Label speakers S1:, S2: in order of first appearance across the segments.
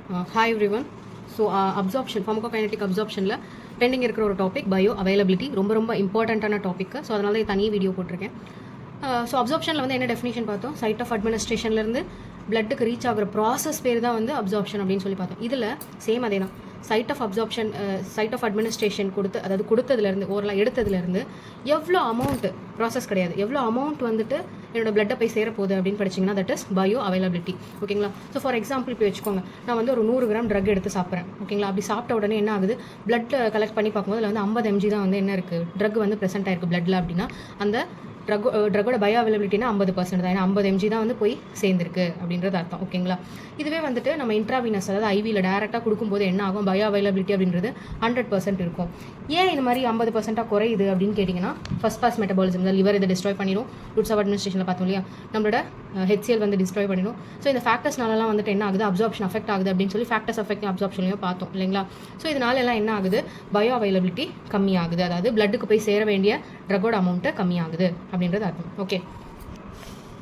S1: Hi everyone. So absorption, pharmacokinetic absorptionல pending இருக்கிற ஒரு டாபிக் பயோ அவைலபிலிட்டி ரொம்ப இம்பார்ட்டண்ட்டான டாபிக். ஸோ அதனால தான் தனி வீடியோ போட்டிருக்கேன். ஸோ அப்சார்ப்ஷனில் வந்து என்ன டெஃபினேஷன் பார்த்தோம், சைட் ஆஃப் அட்மினிஸ்ட்ரேஷன்லேருந்து பிளட்டுக்கு ரீச் ஆகிற ப்ராசஸ் பேர் தான் வந்து அப்சார்ப்ஷன் அப்படின்னு சொல்லி பார்த்தோம். இதில் சேம் அதே தான், site of absorption, site of administration அதாவது கொடுத்ததுலேருந்து ஓரளவு எடுத்ததுலேருந்து எவ்வளோ அமௌண்ட், ப்ராசஸ் கிடையாது, எவ்வளோ அமௌண்ட் வந்துட்டு என்னோட பிளட்டை போய் சேரப்போகுது அப்படின்னு படிச்சிங்கன்னா தட் இஸ் பயோ அவைலபிலிட்டி. ஓகேங்களா? ஸோ ஃபார் எக்ஸாம்பிள் இப்போ வச்சுக்கோங்க, நான் வந்து ஒரு 100 கிராம் ட்ரக் எடுத்து சாப்பிட்றேன். ஓகேங்களா? அப்படி சாப்பிட்ட உடனே என்ன ஆகுது, பிளட் கலெக்ட் பண்ணி பார்க்கும்போது அதில் வந்து 50 mg தான் வந்து என்ன இருக்குது, ட்ரக் வந்து ப்ரெசென்ட் ஆயிருக்கு பிளட்டில். அப்படின்னா அந்த ட்ரக்கோட பயோ அவைலபிலிட்டினா 50% தான். ஏன்னா 50 mg தான் வந்து போய் சேர்ந்துருக்கு அப்படின்றது அர்த்தம். ஓகேங்களா? இதுவே வந்துட்டு நம்ம இன்ட்ராவீனஸ், அதாவது ஐவியில் டேரெக்டாக கொடுக்கும்போது என்ன ஆகும், பயோ அவைலபிலிட்டி அப்படின்றது 100% இருக்கும். ஏன் இந்த மாதிரி 50% குறையுது அப்படின்னு கேட்டிங்கன்னா, ஃபர்ஸ்ட் பாஸ் மெட்டபாலிசம், லிவர் இதை டிஸ்ட்ராய் பண்ணிடும். ரூட்ஸ் ஆஃப் அட்மினிஸ்ட்ரேஷனில் பார்த்தோம் இல்லையா, நம்மளோட HCl வந்து டிஸ்ட்ராய் பண்ணிடும். ஸோ இந்த ஃபேக்டர்ஸ்னாலலாம் வந்துட்டு என்ன ஆகுது, அப்சார்ப்ஷன் அஃபெக்ட் ஆகுது அப்படின்னு சொல்லி ஃபேக்டர்ஸ் அஃபெக்ட் அப்சார்ப்ஷன்லையும் பார்த்தோம் இல்லைங்களா? ஸோ இதனால எல்லாம் என்ன ஆகுது, பயோ அவைலபிலிட்டி கம்மியாகுது, அதாவது பிளட்டுக்கு போய் சேர வேண்டிய ட்ரக்கோட அமௌண்ட்டு கம்மியாகுது அப்படின்றது அர்த்தம். ஓகே,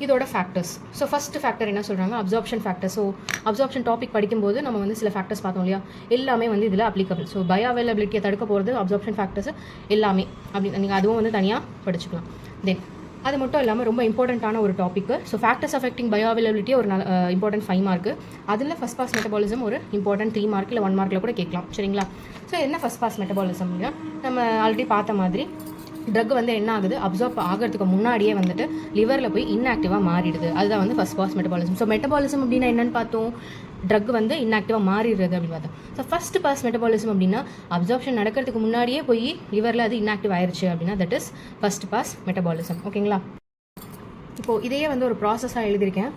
S1: இதோட ஃபேக்டர்ஸ். ஸோ ஃபஸ்ட் ஃபேக்டர் என்ன சொல்கிறாங்க, absorption factor. So absorption topic படிக்கும்போது நம்ம வந்து சில ஃபேக்டர்ஸ் பார்த்தோம் இல்லையா, எல்லாமே வந்து இதில் அப்ளிகபிள். ஸோ பயோ அவைலபிலிட்டியை தடுக்க போகிறது அப்சார்ப்ஷன் ஃபேக்டர்ஸ் எல்லாமே. அப்படி நீங்கள் அதுவும் வந்து தனியாக படிச்சுக்கலாம். தென் அது மட்டும் இல்லாமல் ரொம்ப இம்பார்ட்டண்ட்டான ஒரு topic. So factors affecting bio availability ஒரு இம்பார்ட்டன்ட் 5 மார்க்கு. அதில் ஃபஸ்ட் பாஸ் மெட்டபாலிசம் ஒரு இம்பார்ட்டன்ட் 3 மார்க் இல்லை 1 மார்க்கில் கூட கேட்கலாம். சரிங்களா? ஸோ என்ன ஃபஸ்ட் பாஸ் மெட்டபாலிசம், நம்ம ஆல்ரெடி பார்த்த மாதிரி ட்ரக் வந்து என்ன ஆகுது, அப்சார்ப் ஆகிறதுக்கு முன்னாடியே வந்துட்டு லிவரில் போய் இன்ஆக்டிவாக மாறிடுது. அதுதான் வந்து first pass metabolism. So metabolism அப்படின்னா என்னென்னு பார்த்தோம், ட்ரக் வந்து இன்ஆக்டிவாக மாறிடுறது அப்படின்னு பார்த்தோம். ஸோ ஃபஸ்ட் பாஸ் மெட்டபாலிசம் அப்படின்னா அப்சார்ப்ஷன் நடக்கிறதுக்கு முன்னாடியே போய் லிவரில் அது இன்ஆக்டிவ் ஆயிடுச்சு அப்படின்னா that is first pass metabolism. ஓகேங்களா? இப்போது இதையே வந்து ஒரு ப்ராசஸாக எழுதியிருக்கேன்.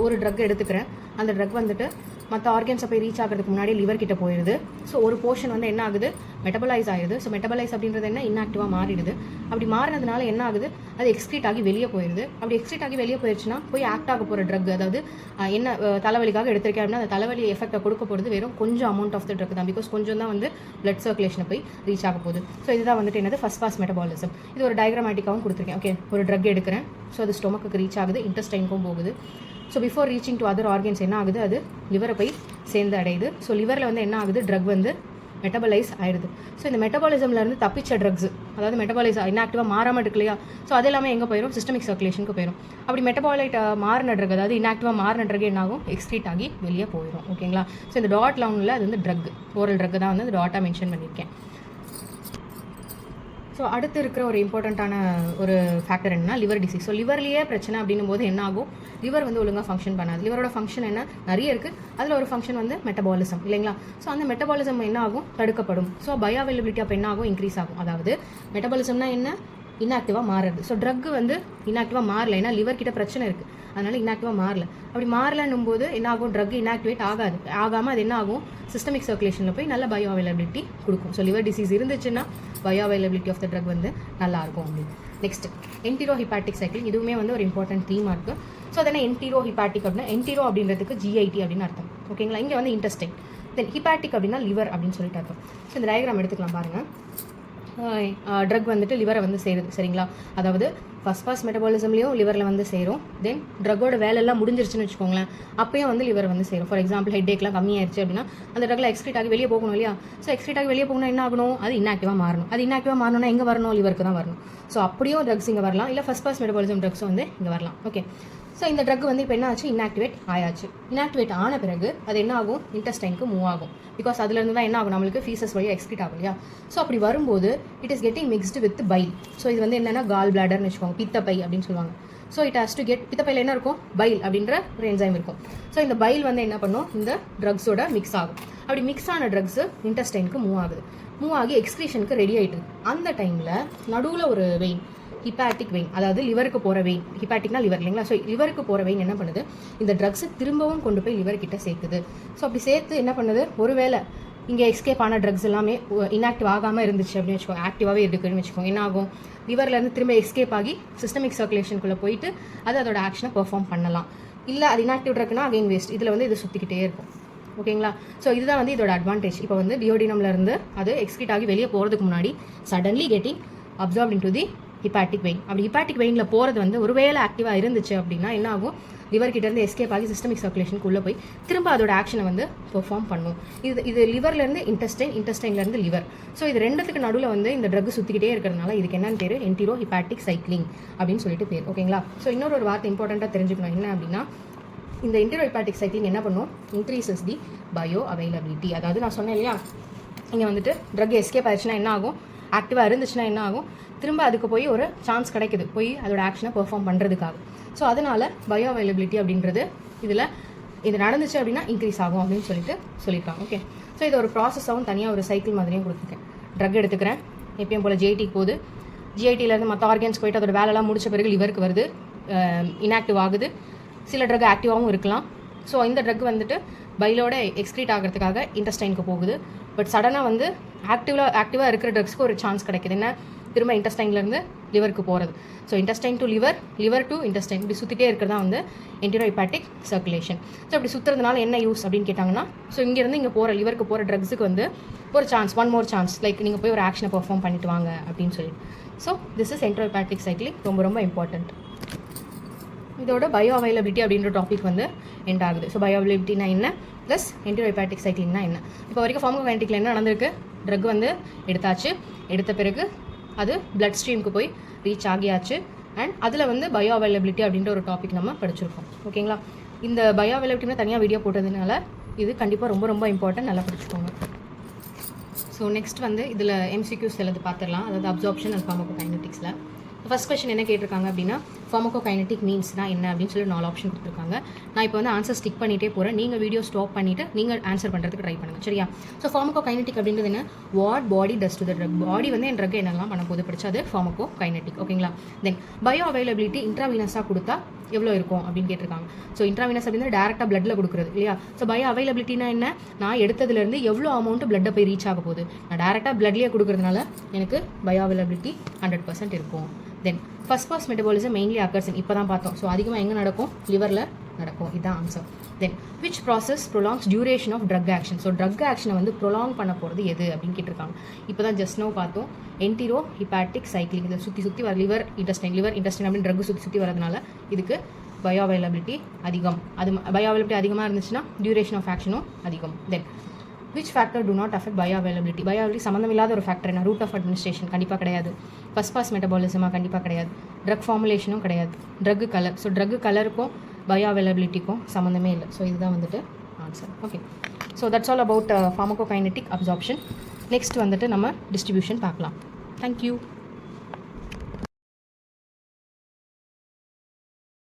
S1: ஒரு ட்ரக் எடுத்துக்கிறேன், அந்த ட்ரக் வந்துட்டு மற்ற ஆர்கன்ஸை போய் ரீச் ஆகிறதுக்கு முன்னாடி லிவர் கிட்ட போயிடுது. ஸோ ஒரு போர்ஷன் வந்து என்ன ஆகுது, மெட்டபலைஸ் ஆகிடுது. ஸோ மெட்டபலைஸ் அப்படின்றது என்ன, இன்ஆக்டிவாக மாறிடுது. அப்படி மாறினதுனால என்ன ஆகுது, அது எக்ஸ்க்ரீட் ஆகி வெளியே போயிடுது. அப்படி எக்ஸ்க்ரீட் ஆகி வெளியே போயிடுச்சுன்னா போய் ஆக்ட் ஆக போகிற ட்ரக், அதாவது என்ன தலைவலிக்காக எடுத்திருக்கேன் அப்படின்னா அந்த தலைவலி எஃபெக்டை கொடுக்க போகிறது வெறும் கொஞ்சம் அமௌண்ட் ஆஃப் த ட்ரக் தான். பிகாஸ் கொஞ்சம் தான் வந்து பிளட் சர்க்குலேஷனை போய் ரீச் ஆக போகுது. ஸோ இதுதான் வந்துட்டு என்னது, ஃபஸ்ட் பாஸ் மெட்டபாலிசம். இது ஒரு டயக்ராமேட்டிக்காகவும் கொடுத்துருக்கேன். ஓகே, ஒரு ட்ரக் எடுக்கிறேன். ஸோ அது ஸ்டொமக்கு ரீச் ஆகுது, இன்டெஸ்டைனுக்கும் போகுது. So before reaching to other organs என்ன ஆகுது, அது லிவரை போய் சேர்ந்து அடையுது. ஸோ லிவரில் வந்து என்ன ஆகுது, ட்ரக் வந்து மெட்டபலைஸ் ஆயிடுது. ஸோ இந்த மெட்டபாலிசம்லேருந்து தப்பிச்ச ட்ரக்ஸ், அதாவது மெட்டபாலைஸ் இன்ஆக்டிவாக மாறாமல் இருக்கு இல்லையா, ஸோ அது எல்லாமே எங்கே போயிடும், சிஸ்டமிக் சர்க்குலேஷனுக்கு போயிடும். அப்படி மெட்டபாலைட் மாறின ட்ரக், அதாவது இன்ஆக்டிவாக மாறின ட்ரக் என்ன ஆகும், எக்ஸ்க்ரீட் ஆகி வெளியே போயிடும். ஓகேங்களா? ஸோ இந்த டாட் லைனில் அது வந்து ட்ரக், ஓரல் ட்ரக் தான் வந்து டாட்டாக மென்ஷன் பண்ணியிருக்கேன். ஸோ அடுத்து இருக்கிற ஒரு இம்பார்ட்டண்ட்டான ஒரு ஃபேக்டர் என்னன்னா லிவர் டிசீஸ். ஸோ லிவர்லேயே பிரச்சனை அப்படின்னும் போது என்ன ஆகும், லிவர் வந்து ஒழுங்காக ஃபங்க்ஷன் பண்ணாது. லிவரோட ஃபங்க்ஷன் என்ன, நிறைய இருக்குது. அதில் ஒரு ஃபங்க்ஷன் வந்து மெட்டபாலிசம் இல்லைங்களா? ஸோ அந்த மெட்டபாலிசம் என்ன ஆகும், தடுக்கப்படும். ஸோ பயோ அவைலபிலிட்டி அப்போ என்ன ஆகும், இன்க்ரீஸ் ஆகும். அதாவது மெட்டபாலிசம்னா என்ன, இன்ஆக்டிவாக மாறுறது. ஸோ ட்ரக் வந்து இன்ஆக்டிவாக மாறல, ஏன்னா லிவர் கிட்ட பிரச்சனை இருக்குது, அதனால் இன்ஆக்டிவாக மாறல. அப்படி மாறலன்னும் போது என்ன ஆகும், ட்ரக் இன்ஆக்டிவேட் ஆகாமல் அது என்ன ஆகும், சிஸ்டமிக் சர்க்குலேஷனில் போய் நல்ல பயோ அவைலபிலிட்டி கொடுக்கும். ஸோ லிவர் டிசீஸ் இருந்துச்சுன்னா bioavailability of the drug வந்து நல்லாயிருக்கும் அப்படின்னு. நெக்ஸ்ட் என்டிரோ ஹிபாட்டிக் சைக்கிளிங், இதுவுமே வந்து ஒரு இம்பார்ட்டன்ட் தீம் இருக்குது. ஸோ அதனால் என்டிரோ ஹிபாட்டிக் அப்படின்னா, என்டிரோ அப்படின்றதுக்கு GIT அப்படின்னு அர்த்தம். ஓகேங்களா? இங்கே வந்து இன்டெஸ்டைன், தென் ஹிபாட்டிக் அப்படின்னா லிவர் அப்படின்னு சொல்லிட்டு அர்த்தம். ஸோ இந்த டயக்ராம் எடுத்துக்கலாம் பாருங்கள். ட்ரக் வந்துட்டு லிவரை வந்து சேருது. சரிங்களா? அதாவது ஃபஸ்ட் பாஸ் மெட்டபாலிசம்லேயும் லிவரில் வந்து சேரும். தென் ட்ரக்கோட வேலையெல்லாம் முடிஞ்சிருச்சுன்னு வச்சுக்கோங்களேன், அப்பயும் வந்து லிவர் வந்து சேரும். ஃபார் எக்ஸாம்பிள் ஹெட்டேக்லாம் கம்மியாயிருச்சு அப்படின்னா அந்த ட்ரக்கில் எக்ஸ்க்ரீட் ஆகி வெளியே போகணும் இல்லையா? ஸோ எக்ஸ்க்ரீட் ஆகி வெளியே போகணும், என்ன ஆகணும், அது இன்ஆக்டிவாக மாறணும். அது இன்ஆக்டிவாக மாறணும்னா எங்கே வரணும், லிவருக்கு தான் வரணும். ஸோ அப்படியும் ட்ரக்ஸ் இங்கே வரலாம், இல்லை ஃபஸ்ட் பாஸ் மெட்டபாலிசம் ட்ரக்ஸும் வந்து இங்கே வரலாம். ஓகே, ஸோ இந்த ட்ரக் வந்து இப்போ என்ன ஆச்சு, இன்ஆக்டிவேட் ஆயாச்சு. இன்ஆக்டிவேட் ஆன பிறகு அது என்ன ஆகும், இன்டெஸ்டைனுக்கு மூவ் ஆகும். பிகாஸ் அதுலேருந்து தான் என்ன ஆகும், நம்மளுக்கு ஃபீசஸ் வழியாக எக்ஸ்க்ரீட் ஆகும் இல்லையா? ஸோ அப்படி வரும்போது it is getting mixed with bile. So இது வந்து என்னென்னா கால் பிளாடர்னு வச்சுக்கோங்க, பித்தப்பை அப்படின்னு சொல்லுவாங்க. So it has to get, பித்தப்பையில் என்ன இருக்கும், பைல் அப்படின்ற ஒரு என்சைம் இருக்கும். ஸோ இந்த பைல் வந்து என்ன பண்ணும், இந்த ட்ரக்ஸோட மிக்ஸ் ஆகும். அப்படி மிக்ஸ் ஆன ட்ரக்ஸு இன்டெஸ்டைனுக்கு மூவ் ஆகுது. மூவ் ஆகி எக்ஸ்க்ரீஷனுக்கு ரெடி ஆகிட்டு அந்த டைமில் நடுவில் ஒரு வெயின், ஹிபாட்டிக் வெயின், அதாவது லிவருக்கு போகிற வெயின். ஹிபாட்டிக்னா லிவர் இல்லைங்களா? ஸோ லிவருக்கு போகிற வெயின் என்ன பண்ணுது, இந்த ட்ரக்ஸை திரும்பவும் கொண்டு போய் லிவர் கிட்ட சேர்க்குது. ஸோ அப்படி சேர்த்து என்ன பண்ணுது, ஒருவேளை இங்கே எஸ்கேப் ஆன ட்ரக்ஸ் எல்லாமே இன்ஆக்டிவ் ஆகாமல் இருந்துச்சு அப்படின்னு வச்சுக்கோங்க, ஆக்டிவாகவே இருக்குன்னு வச்சுக்கோங்க, என்ன ஆகும், லிவர்லேருந்து திரும்ப எஸ்கேப் ஆகி சிஸ்டமிக் சர்க்குலேஷனுக்குள்ளே போயிட்டு அது அதோட ஆக்ஷனை பெர்ஃபார்ம் பண்ணலாம். இல்லை அது இன்ஆக்டிவ் ட்ரக்னா அகைன் வேஸ்ட், இதில் வந்து இது சுற்றிக்கிட்டே இருக்கும். ஓகேங்களா? ஸோ இதுதான் வந்து இதோட அட்வான்டேஜ். இப்போ வந்து டியோடினம்லேருந்து அது எக்ஸ்க்ரீட் ஆகி வெளியே போகிறதுக்கு முன்னாடி suddenly getting absorbed into the hepatic vein. அப்படி ஹிப்பாட்டிக் வெயினில் போகிறது வந்து ஒருவேளை ஆக்டிவாக இருந்துச்சு அப்படின்னா என்ன ஆகும், லிவர் கிட்டேருந்து எஸ்கேப் ஆகி சிஸ்டமிக் சர்க்குலேஷனுக்கு உள்ளே போய் திரும்ப அதோட ஆக்ஷனை வந்து பெர்ஃபார்ம் பண்ணும். இது லிவர்லேருந்து இன்டெஸ்டைன்லேருந்து லிவர். ஸோ இது ரெண்டுத்துக்கு நடுவில் வந்து இந்த ட்ரக் சுற்றிக்கிட்டே இருக்கிறதுனால இதுக்கு என்னன்னு பேர் என்டிரோ ஹிப்பாட்டிக் சைக்ளிங் அப்படின்னு சொல்லிட்டு பேர். ஓகேங்களா. ஸோ இன்னொரு வார்த்தை இம்பார்ட்டண்ட்டாக தெரிஞ்சுக்கணும் என்ன அப்படின்னா, இந்த என்டிரோ ஹிப்பாட்டிக் சைக்ளிங் என்ன பண்ணும், இன்க்ரீசஸ் தி பயோ அவைலபிலிட்டி. அதாவது நான் சொன்னேன் இல்லையா, இங்கே வந்துட்டு ட்ரக் எஸ்கேப் ஆயிடுச்சுன்னா என்ன ஆகும், ஆக்டிவாக இருந்துச்சுன்னா என்ன ஆகும், திரும்ப அதுக்கு போய் ஒரு சான்ஸ் கிடைக்குது போய் அதோட ஆக்ஷனை பெர்ஃபார்ம் பண்ணுறதுக்காக. ஸோ அதனால் பயோ அவைலபிலிட்டி அப்படின்றது இதில் இது நடந்துச்சு அப்படின்னா இன்க்ரீஸ் ஆகும் அப்படின்னு சொல்லியிருக்காங்க. ஓகே. ஸோ இது ஒரு ப்ராசஸாகவும் தனியாக ஒரு சைக்கிள் மாதிரியும் கொடுத்துருக்கேன். ட்ரக் எடுத்துக்கிறேன், எப்பயும் போல் ஜிஐடிக்கு போகுது, ஜிஐடியிலேருந்து மற்ற ஆர்கன்ஸ் போயிட்டு அதோட வேலைலாம் முடிச்ச பிறகு லிவருக்கு வருது, இன்ஆக்டிவ் ஆகுது. சில ட்ரக் ஆக்டிவாகவும் இருக்கலாம். ஸோ இந்த ட்ரக் வந்துட்டு பைலோட எக்ஸ்க்ரீட் ஆகிறதுக்காக இன்டெஸ்டைனுக்கு போகுது. பட் சடனாக வந்து ஆக்டிவாக இருக்கிற ட்ரக்ஸ்க்கு ஒரு சான்ஸ் கிடைக்குது, என்ன திரும்ப இன்டெஸ்டைன்லேருந்து லிவருக்கு போகிறது. So intestine to liver, liver to intestine, இப்படி சுற்றிட்டே இருக்கிறதா வந்து என்டிரோ ஹிப்பாட்டிக் சர்க்குலேஷன். ஸோ அப்படி சுற்றுறதுனால என்ன யூஸ் அப்படின்னு கேட்டாங்கன்னா, ஸோ இங்கேருந்து இங்கே போகிற லிவருக்கு போகிற ட்ரக்ஸுக்கு வந்து ஒரு chance, one more chance, like நீங்கள் போய் ஒரு ஆக்ஷனை பெர்ஃபார்ம் பண்ணிட்டு வாங்க அப்படின்னு சொல்லிட்டு. ஸோ திஸ் இஸ் என்டிரோ ஹிப்பாட்டிக் சைக்ளிங், ரொம்ப ரொம்ப இம்பார்ட்டண்ட். இதோட பயோ அவைலபிலிட்டி அப்படின்ற டாபிக் வந்து எண்ட் ஆகுது. ஸோ பயோ அவைலபிலிட்டினா என்ன, ப்ளஸ் என்டிரோ ஹிப்பாட்டிக் சைக்ளிங்னா என்ன. இப்போ வரைக்கும் ஃபார்மகோகைனெட்டிக்ல என்ன நடந்திருக்கு, ட்ரக் வந்து எடுத்தாச்சு, எடுத்த பிறகு அது பிளட் ஸ்ட்ரீமுக்கு போய் ரீச் ஆகியாச்சு. அண்ட் அதில் வந்து பயோ அவைலபிலிட்டி அப்படின்ற ஒரு டாபிக் நம்ம படிச்சிருக்கோம். ஓகேங்களா. இந்த பயோ அவைலபிலிட்டினா தனியாக வீடியோ போட்டதுனால இது கண்டிப்பாக ரொம்ப ரொம்ப இம்பார்ட்டன்ட், நல்லா படிச்சுக்கோங்க. ஸோ நெக்ஸ்ட் வந்து இதில் எம்சிக்யூஸ் எல்லாது பார்த்துடலாம். அதாவது அப்சார்ப்ஷன் அண்ட் ஃபார்மகோகைனெட்டிக்ஸில் ஃபர்ஸ்ட் கொஸ்டின் என்ன கேட்டிருக்காங்க அப்படின்னா, ஃபார்மகோகைனெட்டிக் மீன்ஸ்னா என்ன அப்படின்னு சொல்லி 4 ஆப்ஷன் கொடுத்துருக்காங்க. நான் இப்போ வந்து ஆன்சர் ஸ்டிக் பண்ணிகிட்டே போகிறேன், நீங்கள் வீடியோ ஸ்டாப் பண்ணிவிட்டு நீங்கள் ஆன்சர் பண்ணுறதுக்கு ட்ரை பண்ணுங்கள், சரியா. ஸோ ஃபார்மகோகைனெட்டிக் அப்படின்றது என்ன, what body does to the drug, body வந்து என் ட்ரக் என்னெல்லாம் பண்ண போது படிச்சா அது ஃபார்மகோகைனெட்டிக். ஓகேங்களா. தென் பயோ அவைலபிலிட்டி இன்ட்ராவீனஸாக கொடுத்தா எவ்வளோ இருக்கும் அப்படின்னு கேட்டிருக்காங்க. ஸோ இன்ட்ராவீனஸ் அப்படின்னா டேரெக்டாக பிளட்டில் கொடுக்குறது இல்லையா. ஸோ பயோ அவைலபிலிட்டினா என்ன, நான் எடுத்ததுலேருந்து எவ்வளோ அமௌண்ட் பிளட்டை போய் ரீச் ஆக போகுது, நான் டேரெக்டாக பிளட்லேயே கொடுக்குறதுனால எனக்கு பயோ அவைலபிலிட்டி 100% இருக்கும். Then first pass metabolism mainly occurs இப்போ தான் பார்த்தோம். ஸோ அதிகமாக எங்கே நடக்கும், லிவரில் நடக்கும், இதுதான் answer. Then which process prolongs duration of drug action, so drug ஆக்ஷனை வந்து ப்ரொலாங் பண்ண போகிறது எது அப்படின்னு கேட்டிருக்காங்க. இப்போ தான் ஜஸ்ட் நோ பார்த்தோம், என்டிரோ ஹிப்பாட்டிக் சைக்ளிங். இதை சுற்றி வர லிவர் இன்டெஸ்டைன் அப்படின்னு ட்ரக் சுற்றி வரதுனால இதுக்கு பயோ அவைலபிலிட்டி அதிகம். அது பயோ அவைலபிலிட்டி அதிகமாக இருந்துச்சுன்னா டியூரேஷன் ஆஃப் ஆக்ஷனும் அதிகம். தென் which factor do not affect bio availability, bio availability சம்மந்தம் இல்லாத ஒரு ஃபேக்டர் என்ன, ரூட் ஆஃப் அட்மினிஸ்ட்ரேஷன் கண்டிப்பாக கிடையாது, ஃபர்ஸ்ட் பாஸ் மெட்டபாலிசமாக கண்டிப்பாக கிடையாது, ட்ரக் ஃபார்முலேஷனும் கிடையாது, ட்ரக் கலர். ஸோ ட்ரக் கலருக்கும் பயோ அவைலபிலிட்டிக்கும் சம்மந்தமே இல்லை. ஸோ இதுதான் வந்துட்டு answer. Okay. So that's all about pharmacokinetic absorption. Next வந்துட்டு நம்ம டிஸ்ட்ரிபியூஷன் பார்க்கலாம். தேங்க்யூ.